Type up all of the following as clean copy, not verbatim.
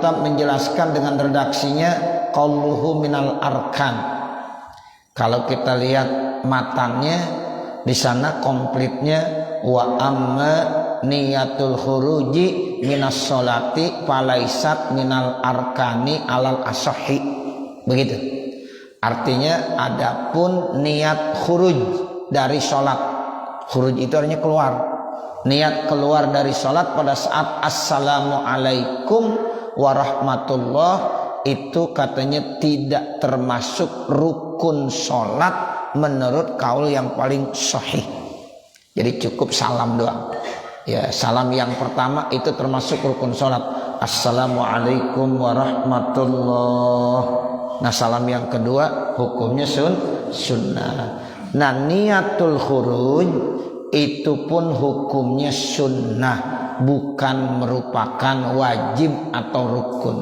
Kitab menjelaskan dengan redaksinya qauluhu minal arkan. Kalau kita lihat matanya di sana komplitnya wa amma niyatul khuruji minas sholati falaisat minal arkani alal asohi. Begitu. Artinya adapun niat khuruj dari sholat. Khuruj itu artinya keluar. Niat keluar dari sholat pada saat assalamualaikum warahmatullah itu katanya tidak termasuk rukun sholat menurut kaul yang paling sahih. Jadi cukup salam doang. Ya, salam yang pertama itu termasuk rukun sholat. Assalamualaikum warahmatullah. Nah, salam yang kedua hukumnya sunnah. Nah, niatul khuruj itu pun hukumnya sunnah, bukan merupakan wajib atau rukun.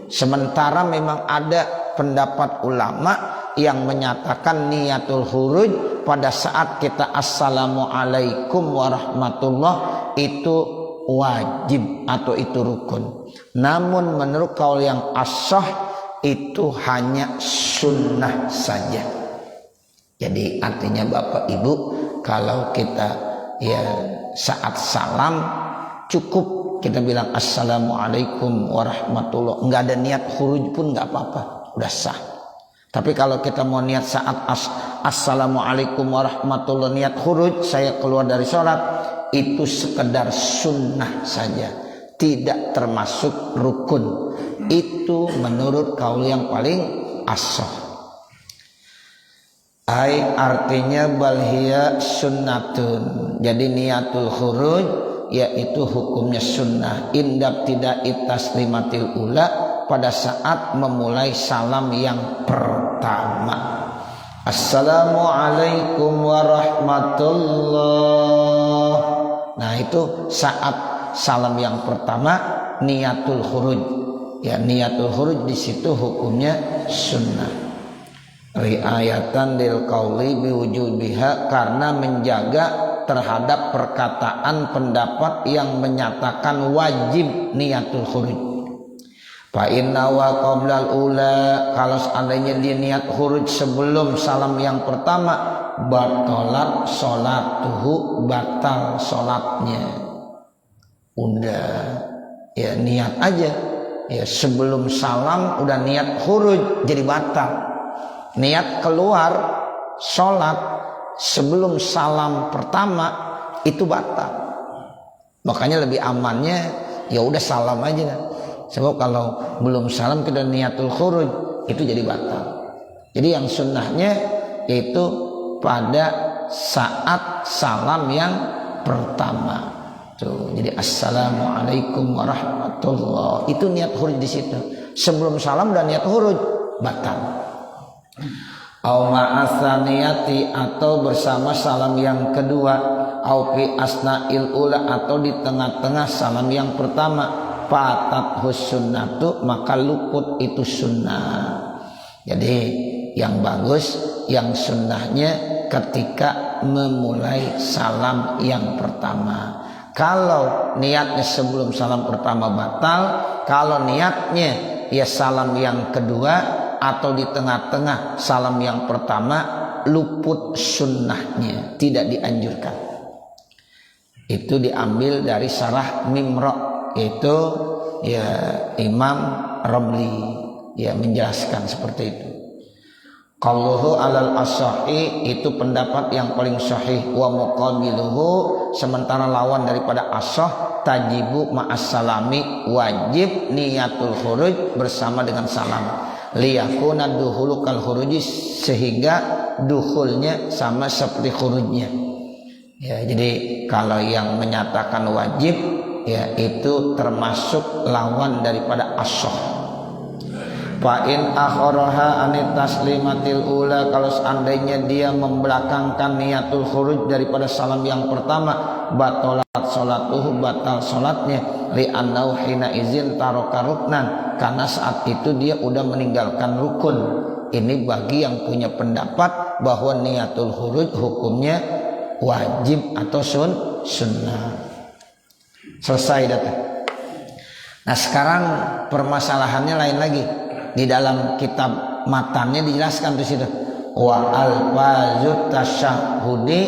Sementara memang ada pendapat ulama yang menyatakan niatul khuruj pada saat kita assalamualaikum warahmatullah itu wajib atau itu rukun. Namun menurut kaul yang ashah itu hanya sunnah saja. Jadi artinya Bapak Ibu, kalau kita ya saat salam cukup kita bilang assalamualaikum warahmatullah, nggak ada niat khuruj pun nggak apa-apa, udah sah. Tapi kalau kita mau niat saat assalamualaikum warahmatullah niat khuruj, saya keluar dari sholat, itu sekedar sunnah saja, tidak termasuk rukun. Itu menurut kaul yang paling ashah. Artinya balhiya sunnatun. Jadi niatul khuruj yaitu hukumnya sunnah indab tidak taslimatil ula, pada saat memulai salam yang pertama. Assalamualaikum warahmatullah. Nah, itu saat salam yang pertama niatul khuruj. Ya, niatul khuruj di situ hukumnya sunnah. Riayatan lil qauli biwujubiha, karena menjaga terhadap perkataan pendapat yang menyatakan wajib niatul khuruj. Fa inna wa qablal ula, kalau seandainya dia niat khuruj sebelum salam yang pertama, batalat sholatuhu, batal sholatnya. Udah ya niat aja ya, sebelum salam udah niat khuruj jadi batal. Niat keluar sholat sebelum salam pertama itu batal. Makanya lebih amannya ya udah salam aja kan. Sebab kalau belum salam kita niatul khuruj itu jadi batal. Jadi yang sunnahnya itu pada saat salam yang pertama. Tuh, jadi assalamualaikum warahmatullah. Itu niat khuruj di situ. Sebelum salam dan niat khuruj batal. Au ma'asaniyati, atau bersama salam yang kedua, au fi asna'il ula, atau di tengah-tengah salam yang pertama, fatat sunnatu, maka luput itu sunnah. Jadi yang bagus, yang sunnahnya ketika memulai salam yang pertama. Kalau niatnya sebelum salam pertama batal, kalau niatnya ya salam yang kedua atau di tengah-tengah salam yang pertama, luput sunnahnya, tidak dianjurkan. Itu diambil dari Syarah Mimro, itu ya Imam Romli ya menjelaskan seperti itu. Qauluhu alal as-sahih, itu pendapat yang paling sahih. Wa muqabiluhu, sementara lawan daripada as-sah, tajibu ma'as salami, wajib niatul khuruj bersama dengan salam. Liyakuna duhulu kal khuruji, sehingga duhulnya sama seperti khurujnya. Ya, jadi kalau yang menyatakan wajib ya itu termasuk lawan daripada as-sah. Fa in akharaha anit taslimatil ula, kalau seandainya dia membelakangkan niatul khuruj daripada salam yang pertama, batalat sholatuhu, batal sholatnya, li'annahu hina izin taraka ruknan, karena saat itu dia udah meninggalkan rukun. Ini bagi yang punya pendapat bahwa niatul khuruj hukumnya wajib atau sunnah. Selesai data. Nah sekarang permasalahannya lain lagi. Di dalam kitab matannya dijelaskan di situ. Wa alfazut tasyahudi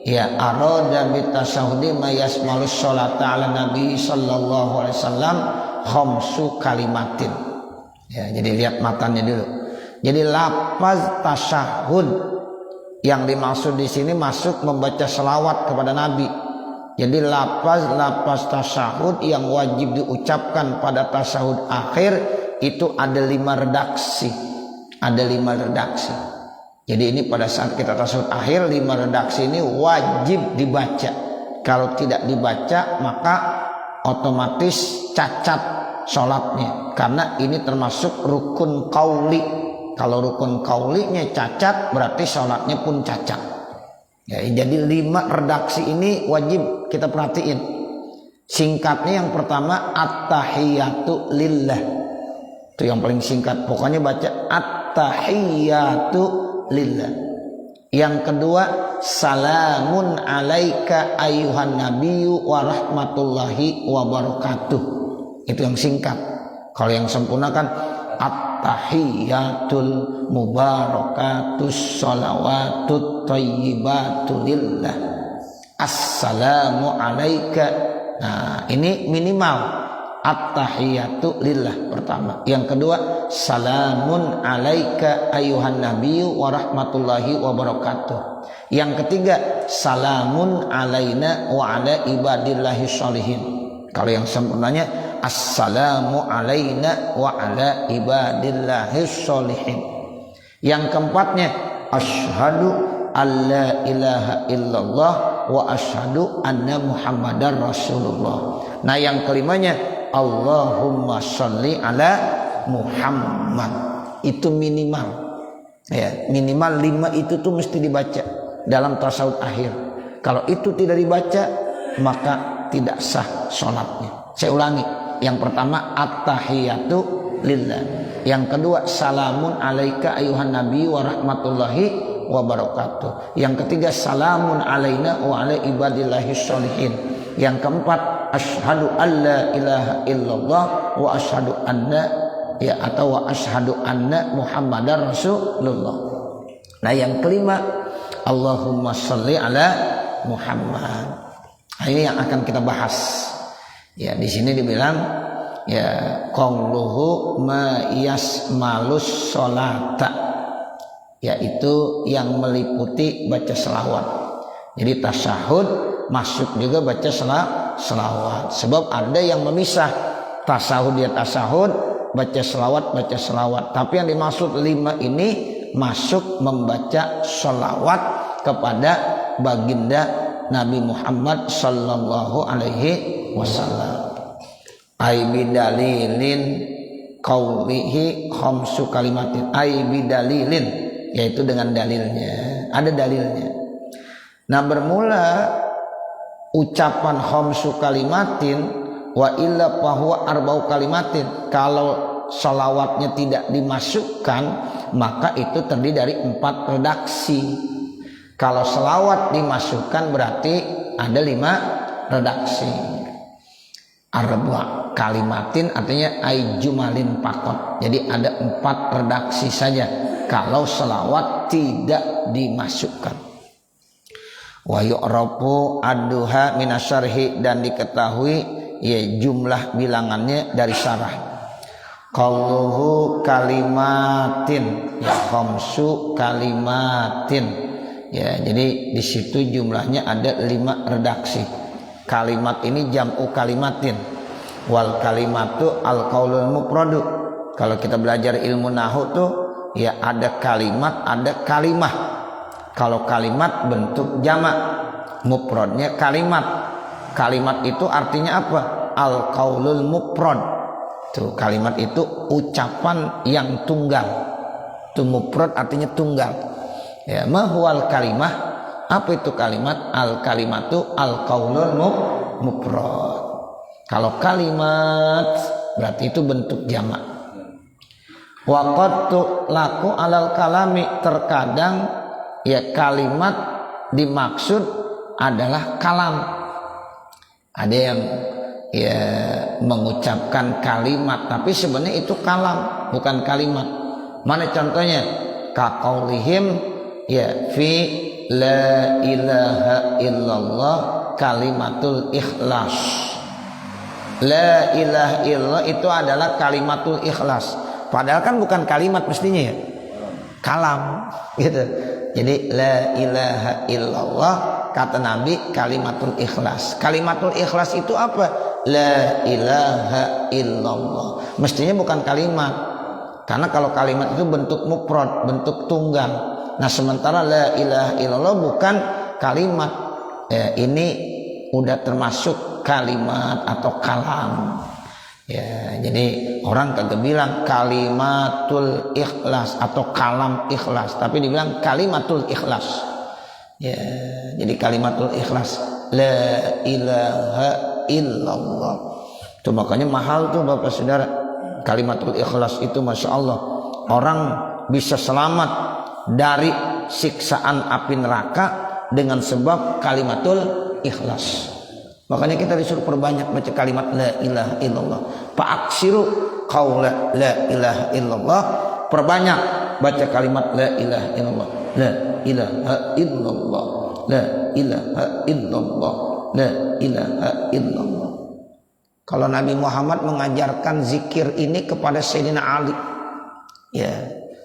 ya arada bi tasyahudi ma yasmalus sholata ala nabi sallallahu alaihi wasallam khamsu kalimatin. Ya, jadi lihat matannya dulu. Jadi lafaz tasyahud yang dimaksud di sini masuk membaca selawat kepada Nabi. Jadi lafaz tasyahud yang wajib diucapkan pada tasyahud akhir itu ada 5 redaksi. Ada 5 redaksi. Jadi ini pada saat kita tasyahud akhir 5 redaksi ini wajib dibaca. Kalau tidak dibaca maka otomatis cacat sholatnya. Karena ini termasuk rukun qauli. Kalau rukun qaulinya cacat berarti sholatnya pun cacat. Ya, jadi 5 redaksi ini wajib kita perhatiin. Singkatnya yang pertama at-tahiyatu lillah. Itu yang paling singkat. Pokoknya baca at-tahiyatu lillah. Yang kedua salamun alaika ayyuhan nabiyyu wa rahmatullahi wa barakatuh. Itu yang singkat. Kalau yang sempurna kan at-tahiyatul mubarakatus sholawatut thayyibatu lillah. Assalamu alaika. Nah, ini minimal at-tahiyatu lillah pertama. Yang kedua salamun alaika ayyuhan nabiyyu wa rahmatullahi wa barakatuh. Yang ketiga salamun alaina wa ala ibadillahi sholihin. Kalau yang sempurnanya assalamu alaina wa ala ibadillahi sholihin. Yang keempatnya asyhadu alla ilaha illallah wa asyhadu anna muhammadar rasulullah. Nah yang kelimanya Allahumma sholli ala Muhammad. Itu minimal. Ya, minimal 5 itu tuh mesti dibaca dalam tasyahud akhir. Kalau itu tidak dibaca maka tidak sah sholatnya. Saya ulangi. Yang pertama at-tahiyatu lillah. Yang kedua salamun alaika ayyuhan nabi wa rahmatullahi wa barakatuh. Yang ketiga salamun alaina wa ala ibadillahi sholihin. Yang keempat asyhadu alla ilaha illallah wa asyhadu anna ya atau wa asyhadu anna muhammadar rasulullah. Nah yang kelima Allahumma sholli ala Muhammad. Nah, ini yang akan kita bahas. Ya di sini dibilang ya qauluhu ma yasmalus sholata, yaitu yang meliputi baca selawat. Jadi tasyahud masuk juga baca selawat. Sebab ada yang memisah tasyahud ya tasyahud, baca selawat. Tapi yang dimaksud 5 ini masuk membaca selawat kepada baginda Nabi Muhammad sallallahu alaihi wasallam. Ai bidalilin qaulihi khamsu kalimatin. Ai bidalilin, yaitu dengan dalilnya. Ada dalilnya. Nah bermula ucapan khamsu kalimatin wa illa fahuwa arba'u kalimatin. Kalau salawatnya tidak dimasukkan maka itu terdiri dari 4 redaksi. Kalau selawat dimasukkan berarti ada 5 redaksi. Arba kalimatin artinya ay jumalin pakot. Jadi ada 4 redaksi saja kalau selawat tidak dimasukkan. Wa yu'rafu ad-duha minasyarhi, dan diketahui ya jumlah bilangannya dari syarah. Qauluhu kalimatin ya khamsu kalimatin. Ya, jadi di situ jumlahnya ada 5 redaksi. Kalimat ini jam'u kalimatin. Wal kalimatu al qaulul mufradu. Kalau kita belajar ilmu nahwu tuh ya ada kalimat, ada kalimah. Kalau kalimat bentuk jamak, mufradnya kalimat. Kalimat itu artinya apa? Al qaulul mufrad. Tuh kalimat itu ucapan yang tunggal. Tuh mufrad artinya tunggal. Ya, mahwal kalimah, apa itu kalimat? Al kalimatu al qaulul mufrad. Kalau kalimat berarti itu bentuk jamak. Wa qad laku alal kalami, terkadang ya kalimat dimaksud adalah kalam. Ada yang ya mengucapkan kalimat tapi sebenarnya itu kalam bukan kalimat. Mana contohnya? Kaqaulihim ya fi la ilaha illallah kalimatul ikhlas. La ilaha illallah itu adalah kalimatul ikhlas. Padahal kan bukan kalimat mestinya ya. Kalam gitu. Jadi la ilaha illallah kata Nabi kalimatul ikhlas. Kalimatul ikhlas itu apa? La ilaha illallah. Mestinya bukan kalimat. Karena kalau kalimat itu bentuk mufrad, bentuk tunggal. Nah, sementara la ilaha illallah bukan kalimat. Ya, ini udah termasuk kalimat atau kalam. Ya, jadi orang kagak bilang kalimatul ikhlas atau kalam ikhlas, tapi dibilang kalimatul ikhlas. Ya, jadi kalimatul ikhlas la ilaha illallah. Itu makanya mahal tuh Bapak Saudara. Kalimatul ikhlas itu Masya Allah. Orang bisa selamat dari siksaan api neraka dengan sebab kalimatul ikhlas. Makanya kita disuruh perbanyak baca kalimat la ilaha illallah. Fa'aksiru qaula la ilaha illallah. Perbanyak baca kalimat la ilaha illallah. La ilaha illallah. La ilaha illallah. La ilaha illallah. Kalau Nabi Muhammad mengajarkan zikir ini kepada Sayyidina Ali. Ya,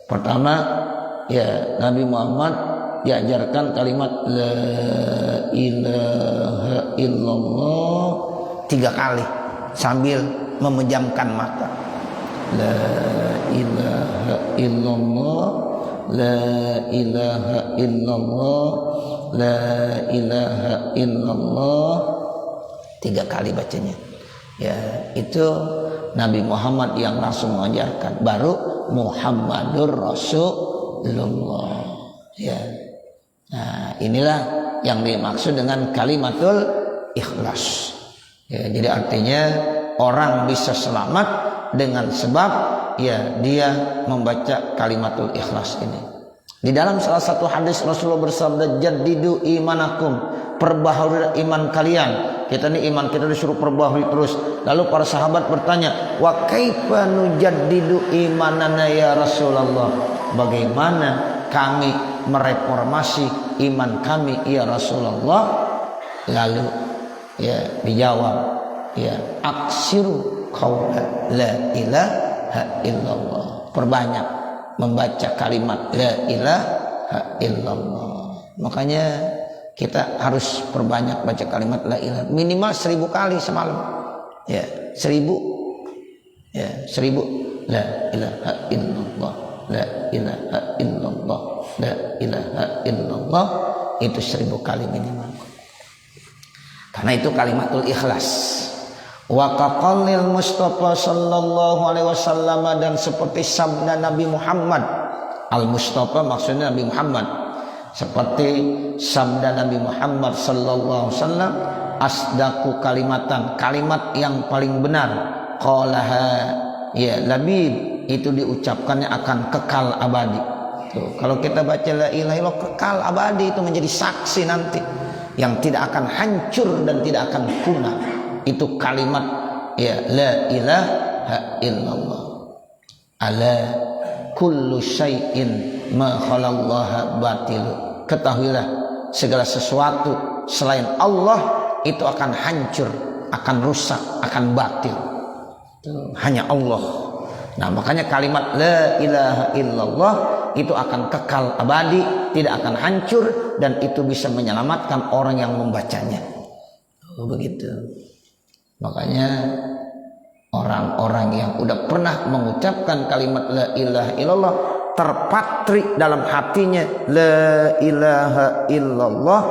pertama ya Nabi Muhammad diajarkan kalimat la ilaha illallah 3 kali sambil memejamkan mata. La ilaha illallah, la ilaha illallah, la ilaha illallah 3 kali bacanya. Ya, itu Nabi Muhammad yang langsung mengajarkan. Baru Muhammadur Rasulullah. Ya. Nah, inilah yang dimaksud dengan kalimatul ikhlas. Ya, jadi artinya orang bisa selamat dengan sebab ya dia membaca kalimatul ikhlas ini. Di dalam salah satu hadis Rasulullah bersabda, jaddidu imanakum, perbaharui iman kalian. Kita ini iman kita disuruh perbaharui terus. Lalu para sahabat bertanya, wa kaifa nujaddidu imanana ya Rasulullah? Bagaimana kami mereformasi iman kami ya Rasulullah? Lalu ya dijawab, ya aksiru qaula la ilaha illallah. Perbanyak membaca kalimat la ilaha illallah. Makanya kita harus perbanyak baca kalimat la ilaha, minimal 1000 kali semalam. Ya, 1000. Ya, 1000 la ilaha illallah. La ilaha illallah. La ilaha illallah itu 1000 kali minimal. Karena itu kalimatul ikhlas. Wa kaqaulil Mustafa sallallahu alaihi wasallam, dan seperti sabda Nabi Muhammad. Al Mustafa maksudnya Nabi Muhammad. Seperti sabda Nabi Muhammad sallallahu alaihi wasallam, asdaku kalimatan, kalimat yang paling benar. Qalaha ya labib, itu diucapkannya akan kekal abadi. Tuh, kalau kita baca la ilaha illallah kekal abadi, itu menjadi saksi nanti yang tidak akan hancur dan tidak akan punah. Itu kalimat ya la ilaha illallah. Ala kullu syai'in ma khalallaha batilu. Ketahuilah segala sesuatu selain Allah itu akan hancur, akan rusak, akan batil. Hanya Allah. Nah, makanya kalimat la ilaha illallah itu akan kekal abadi, tidak akan hancur, dan itu bisa menyelamatkan orang yang membacanya. Oh, begitu. Makanya orang-orang yang udah pernah mengucapkan kalimat la ilaha illallah terpatri dalam hatinya la ilaha illallah,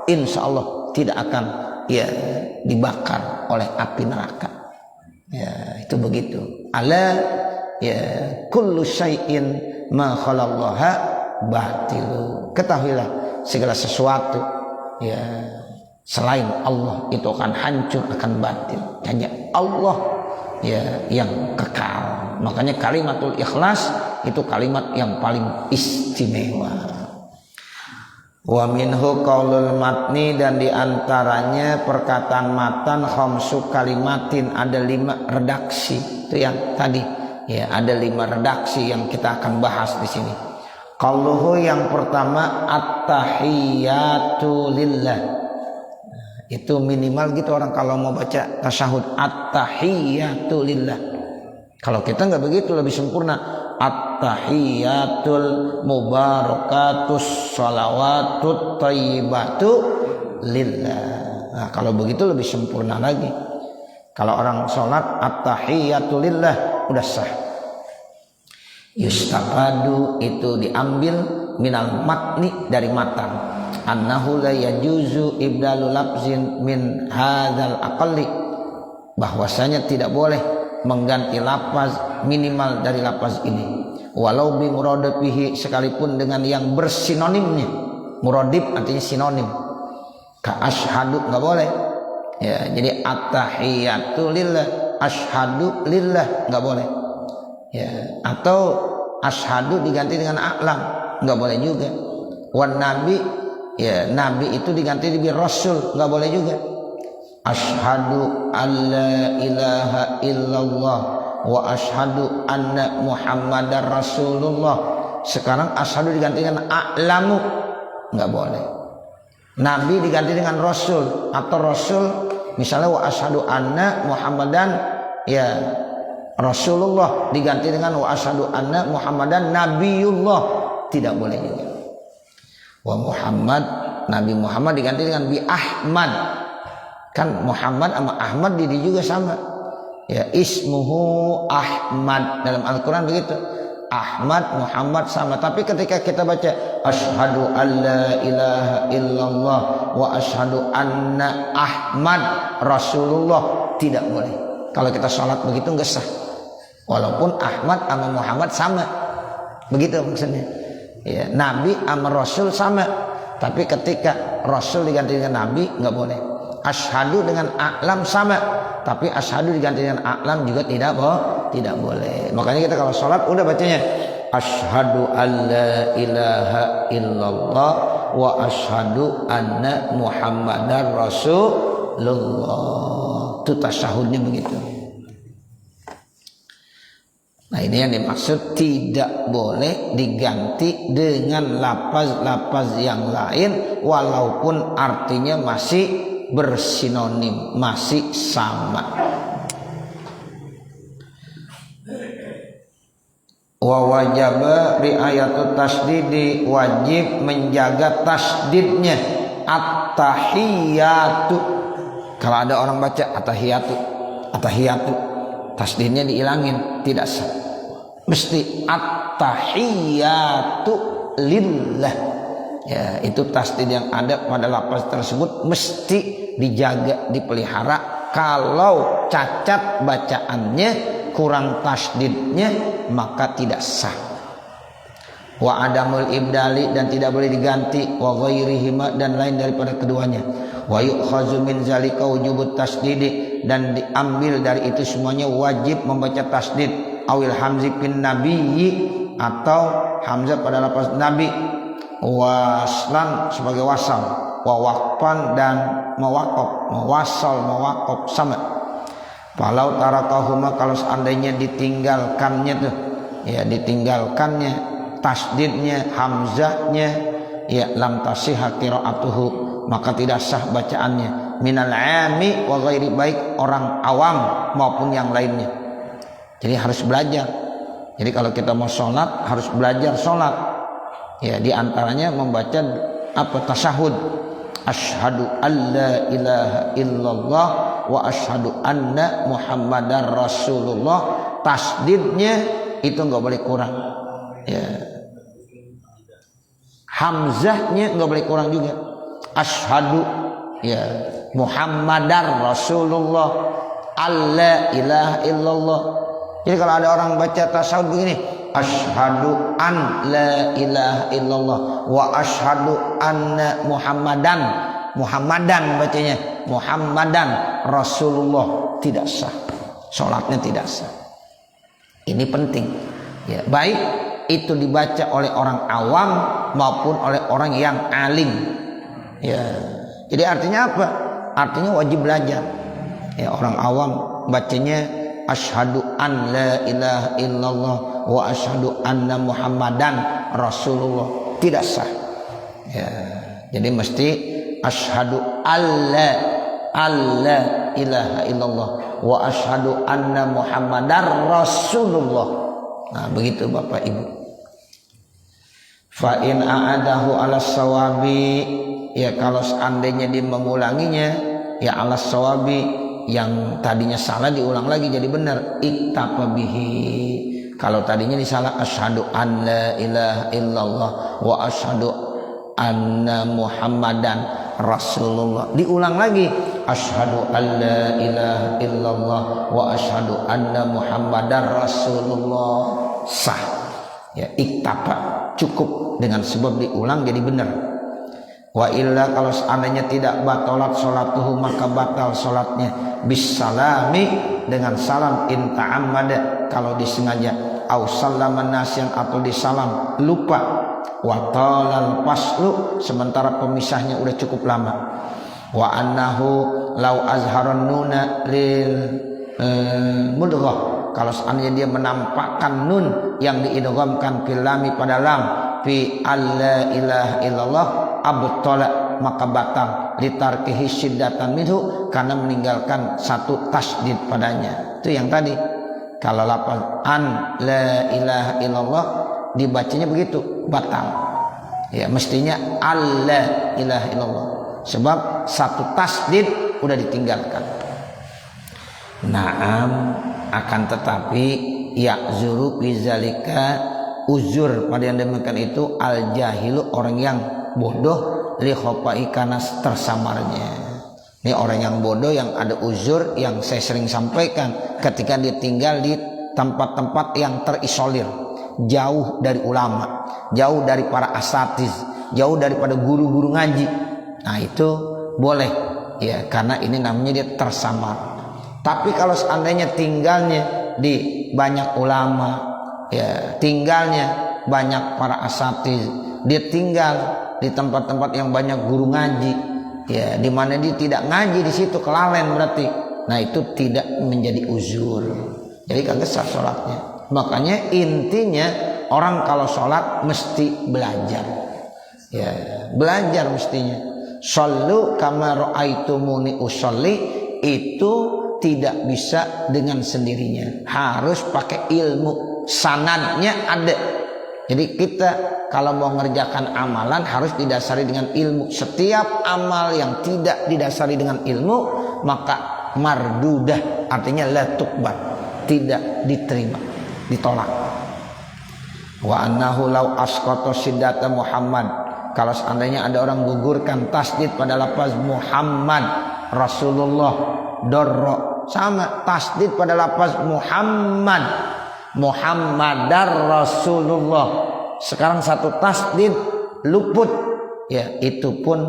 insya Allah tidak akan ya dibakar oleh api neraka. Ya, itu begitu. Ala ya kullu syai'in ma khalallaha batilu. Ketahuilah segala sesuatu ya selain Allah itu akan hancur, akan batil. Hanya Allah ya yang kekal. Makanya kalimatul ikhlas itu kalimat yang paling istimewa. Wa minhu qaulul matni, dan diantaranya perkataan matan khamsu kalimatin, ada 5 redaksi. Itu yang tadi ya, ada 5 redaksi yang kita akan bahas di sini. Qauluhu yang pertama at-tahiyatu lillah. Itu minimal gitu orang kalau mau baca tasyahud, at-tahiyatu lillah. Kalau kita nggak begitu, lebih sempurna, at-tahiyatul mubarakatus shalawatut thayyibatu lillah. Nah, kalau begitu lebih sempurna lagi. Kalau orang sholat at-tahiyatu lillah udah sah. Yustafadu, itu diambil minal matni, dari matan, annahu la yajuzu ibdalu lafzin min hadzal aqalli, bahwasanya tidak boleh mengganti lafaz minimal dari lafaz ini, walau bi muradifih, sekalipun dengan yang bersinonimnya. Muradif artinya sinonim. Ka asyhadu nggak boleh ya, jadi at-tahiyatu lillah, asyhadu lillah nggak boleh ya, atau asyhadu diganti dengan a'lam nggak boleh juga. Wan nabi ya, nabi itu diganti dengan rasul nggak boleh juga. Asyhadu alla ilaha illallah wa asyhadu anna muhammadar rasulullah. Sekarang asyhadu diganti dengan a'lamu nggak boleh. Nabi diganti dengan rasul, atau rasul misalnya wa asyhadu anna muhammadan ya rasulullah diganti dengan wa asyhadu anna muhammadan nabiyullah, tidak boleh juga. Wa Muhammad, Nabi Muhammad diganti dengan bi Ahmad. Kan Muhammad sama Ahmad diri juga sama ya, ismuhu Ahmad, dalam Al-Quran begitu, Ahmad Muhammad sama. Tapi ketika kita baca asyhadu alla ilaha illallah wa asyhadu anna Ahmad rasulullah, tidak boleh. Kalau kita sholat begitu nggak sah, walaupun Ahmad sama Muhammad sama, begitu maksudnya ya, Nabi sama Rasul sama. Tapi ketika Rasul diganti dengan Nabi nggak boleh. Asyhadu dengan a'lam sama, tapi asyhadu diganti dengan a'lam juga tidak boleh. Makanya kita kalau sholat udah bacanya asyhadu alla ilaha illallah wa asyhadu anna muhammadar rasulullah. Itu tasyahudnya begitu. Nah, ini yang dimaksud tidak boleh diganti dengan lafaz-lafaz yang lain walaupun artinya masih bersinonim, masih sama. Wa wajaba riayatut tasdidi, wajib menjaga tasdidnya. At-tahiyatu, kalau ada orang baca at-tahiyatu, at-tahiyatu, tasdidnya dihilangin, tidak sah. Mesti at-tahiyatu lillah. Ya, itu tasdid yang ada pada lafaz tersebut mesti dijaga, dipelihara. Kalau cacat bacaannya, kurang tasdidnya, maka tidak sah. Wa adamul ibdali, dan tidak boleh diganti, wa ghairihima, dan lain daripada keduanya. Wa yu'khazu min zalika wujubut tasdidi, dan diambil dari itu semuanya wajib membaca tasdid. Awil hamzi bin nabiyyi, atau hamzah pada lafaz nabi. Waslan sebagai wasal, wa waqfan dan mawaqaf, mawasal mawaqaf sama. Walau tarakahuma, kalau seandainya ditinggalkannya tuh ya, ditinggalkannya tasdidnya, hamzahnya ya, lam tasihha qiraatuhu, maka tidak sah bacaannya. Minal ami wa ghairi, baik orang awam maupun yang lainnya. Jadi harus belajar. Jadi kalau kita mau sholat harus belajar sholat. Ya, diantaranya membaca apa, tasyahud, asyhadu alla ilaha illallah wa asyhadu anna muhammadar rasulullah. Tasdidnya itu nggak boleh kurang ya, hamzahnya nggak boleh kurang juga. Asyhadu ya, muhammadar rasulullah, alla ilaha illallah. Jadi kalau ada orang baca tasyahud begini, asyhadu an la ilaha illallah wa asyhadu anna muhammadan, muhammadan bacanya, muhammadan rasulullah, tidak sah, sholatnya tidak sah. Ini penting ya, baik itu dibaca oleh orang awam maupun oleh orang yang alim. Ya. Jadi artinya apa? Artinya wajib belajar. Ya, orang awam bacanya asyhadu an la ilaha illallah wa asyhadu anna muhammadan rasulullah, tidak sah. Ya. Jadi mesti asyhadu alla ilaha illallah wa asyhadu anna muhammadar rasulullah. Nah, begitu Bapak Ibu. Fa in a'adahu ala sawabi, ya kalau seandainya dia mengulanginya ya ala sawabi, yang tadinya salah diulang lagi jadi benar, iktapa bihi. Kalau tadinya disalah asyhadu an la ilaha illallah wa asyhadu anna muhammadan rasulullah, diulang lagi asyhadu an la ilaha illallah wa asyhadu anna muhammadar rasulullah, sah. Ya, iktapa, cukup dengan sebab diulang jadi benar. Wa illa, kalau seandainya tidak, batalat salatuhu, maka batal salatnya, bisalami, dengan salam, in ta'ammada, kalau disengaja, au sallaman nasyan, atau disalam lupa, wa talal faslu, sementara pemisahnya udah cukup lama, wa annahu lau azharan nuna lil mudghah, kalau seandainya dia menampakkan nun yang diidghamkan fil lami pada lam, fi alla ilaha illallah, abtala, maka batal, litarkihi syiddatan minhu, karena meninggalkan satu tasdid padanya. Itu yang tadi, kalau lafaz an la ilaha illallah dibacanya begitu, batal. Ya, mestinya alla ilaha illallah, sebab satu tasdid udah ditinggalkan. Naam, akan tetapi ya'zuru bizalika, uzur pada yang demikian itu, al jahilu, orang yang bodoh, li khofai, karena tersamarnya. Ini orang yang bodoh yang ada uzur, yang saya sering sampaikan, ketika dia tinggal di tempat-tempat yang terisolir, jauh dari ulama, jauh dari para asatiz, jauh daripada guru-guru ngaji. Nah itu boleh ya, karena ini namanya dia tersamar. Tapi kalau seandainya tinggalnya di banyak ulama, ya tinggalnya banyak para asatiz, dia tinggal di tempat-tempat yang banyak guru ngaji, ya di mana dia tidak ngaji di situ, kelalen berarti. Nah itu tidak menjadi uzur, jadi kagak sah sholatnya. Makanya intinya orang kalau sholat mesti belajar, ya belajar mestinya. Shollu kama ra'aitumuni usolli, itu tidak bisa dengan sendirinya, harus pakai ilmu, sanadnya ada. Jadi kita kalau mau mengerjakan amalan harus didasari dengan ilmu. Setiap amal yang tidak didasari dengan ilmu maka mardudah, artinya la tuqbal, tidak diterima, ditolak. Wa annahu law asqata siddata Muhammad, kalau seandainya ada orang gugurkan tasdid pada lafaz Muhammad Rasulullah, dorro, sama tasdid pada lafaz Muhammad, Muhammadar Rasulullah, sekarang satu tasdid luput, ya itu pun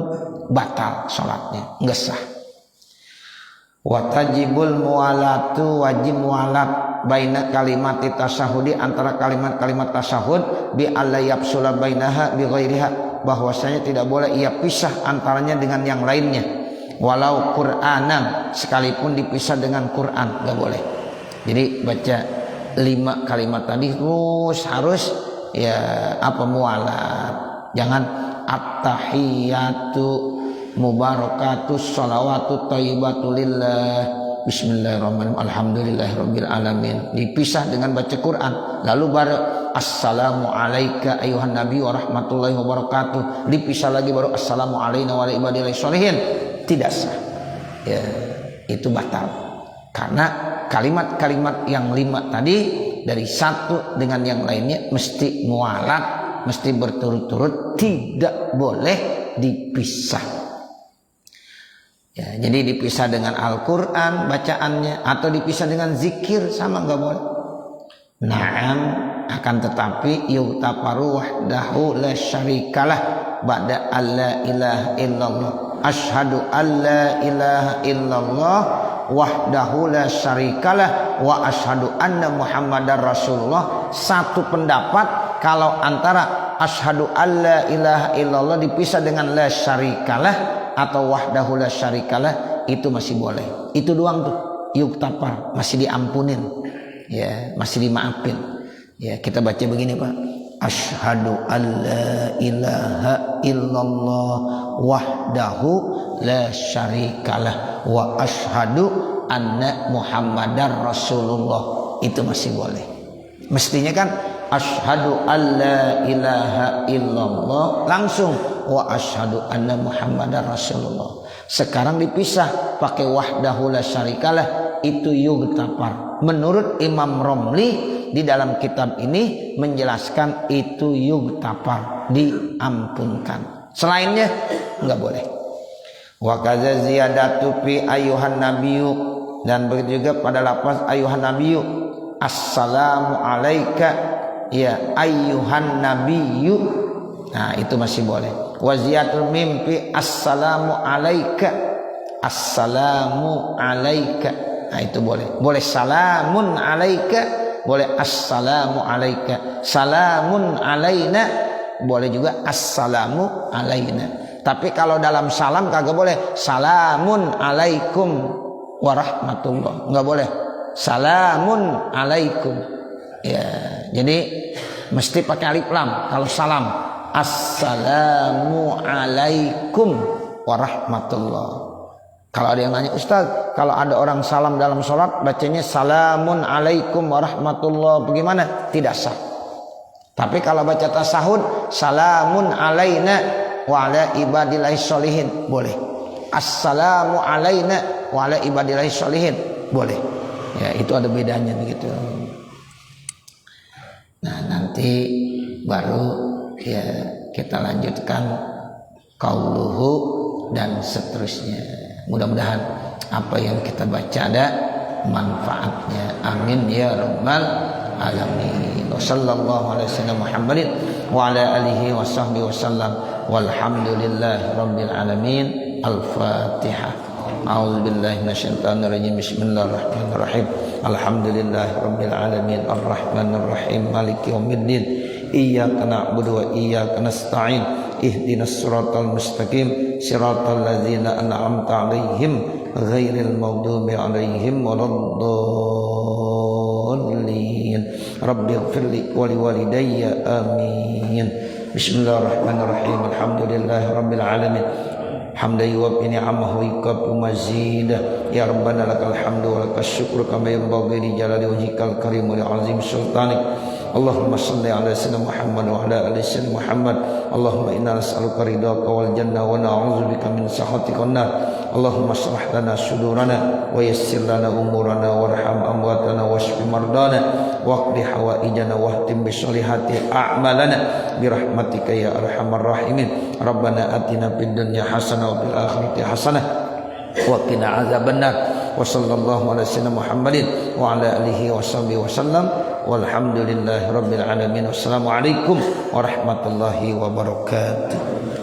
batal sholatnya, nggak sah. Watajibul mualatu, wajib mualat baina kalimat tasyahudi, antara kalimat-kalimat tasyahud, bi alla yafsula bainaha bi ghairiha, bahwasanya tidak boleh ia pisah antaranya dengan yang lainnya, walau Qur'anan, sekalipun dipisah dengan Quran nggak boleh. Jadi baca 5 kalimat tadi terus harus ya apa mualat, jangan at-tahiyatu mubarakatus sholawatu thayyibatu lillah bismillahirrahmanirrahim alhamdulillahirabbil alamin, dipisah dengan baca Quran. Lalu baru assalamu alayka ayuhan nabi wa rahmatullahi wabarakatuh, dipisah lagi baru assalamu alayna wa ala ibadillahis sholihin, tidak sah. Ya, itu batal. Karena kalimat-kalimat yang 5 tadi dari satu dengan yang lainnya mesti mualat, mesti berturut-turut, tidak boleh dipisah. Ya, jadi dipisah dengan Al-Quran bacaannya atau dipisah dengan zikir sama nggak boleh. Naam, akan tetapi yu'tabaru wahdahu la syarikalah ba'da alla ilaha illallah, asyhadu alla ilaha illallah wahdahu la syarikalah wa asyhadu anna muhammadar rasulullah. Satu pendapat kalau antara asyhadu alla ilaha illallah dipisah dengan la syarikalah atau wahdahu la syarikalah, itu masih boleh. Itu doang tuh yuktafar, masih diampunin, ya, masih dimaafin. Ya, kita baca begini Pak. Asyhadu alla ilaha illallah wahdahu la syarikalah wa asyhadu anna muhammadar rasulullah, itu masih boleh. Mestinya kan asyhadu alla ilaha illallah langsung wa asyhadu anna muhammadar rasulullah. Sekarang dipisah pakai wahdahu la syarikalah, itu yugtafar. Menurut Imam Romli di dalam kitab ini menjelaskan itu yugtafar, diampunkan. Selainnya enggak boleh. Wa kadza ziyadatu fi ayyuhan nabiyyu, dan begitu juga pada lafaz ayyuhan nabiyyu, assalamu alayka ya ayyuhan nabiyyu. Nah, itu masih boleh. Wa ziyatul mim fi assalamu alayka, assalamu alayka. Nah, itu boleh. Boleh salamun alayka, boleh assalamu alayka. Salamun alayna, boleh juga assalamu alayna. Tapi kalau dalam salam kagak boleh salamun alaikum warahmatullah, enggak boleh salamun alaikum. Ya, jadi mesti pakai alif lam kalau salam. Assalamu alaikum warahmatullah. Kalau ada yang nanya, Ustaz, kalau ada orang salam dalam sholat bacanya salamun alaikum warahmatullah, bagaimana? Tidak sah. Tapi kalau baca tasahud salamun alaina wa ala ibadillahi sholihin, boleh. Assalamu alaina wa ala ibadillahi sholihin, boleh. Ya, itu ada bedanya begitu. Nah, nanti baru ya kita lanjutkan qauluhu dan seterusnya. Mudah-mudahan apa yang kita baca ada manfaatnya. Amin ya rabbal alamin. Wa sallallahu alaihi wasallam Muhammadin wa ala alihi wa sahbihi wasallam. Walhamdulillahi rabbil alamin. Al-Fatihah. A'udzu billahi minasyaitonir rajim. Bismillahirrahmanirrahim. Alhamdulillahi rabbil alamin. Arrahmanir rahim. Maliki yaumiddin. Iyyaka na'budu wa iyyaka nasta'in. Ihdinas siratal mustaqim. Siratal ladzina an'amta 'alaihim ghairil maghdubi 'alaihim waladdallin. Rabbighfirli wa liwalidayya amin. Bismillahirrahmanirrahim. Alhamdulillahi rabbil alamin. Hamdan yuwaffi ni'amahu wa yukafi mazidah. Ya Rabbana lakal hamdu wa lakas syukru kama yanbaghi li jalali wajhikal karim wa li 'azimi sultanik. Allahumma salli ala sayyidina Muhammad wa ala ali sayyidina Muhammad. Allahumma inna nas'aluka ridhaka wal jannah wa na'udzubika min sakhatika wan nar. Allahumma shrah lana sudurana wa yassir lana umurana warham amwatana washfi mardana waqdi hawaijana wahtim bi sholihati a'malana bi rahmatika ya arhamar rahimin. Rabbana atina fid dunya hasanah wa fil akhirati hasanah wa qina azabannar. Wa sallallahu ala sayyidina Muhammadin wa ala alihi wa sahbihi wasallam. Walhamdulillahi rabbil alamin. Wassalamualaikum warahmatullahi wabarakatuh.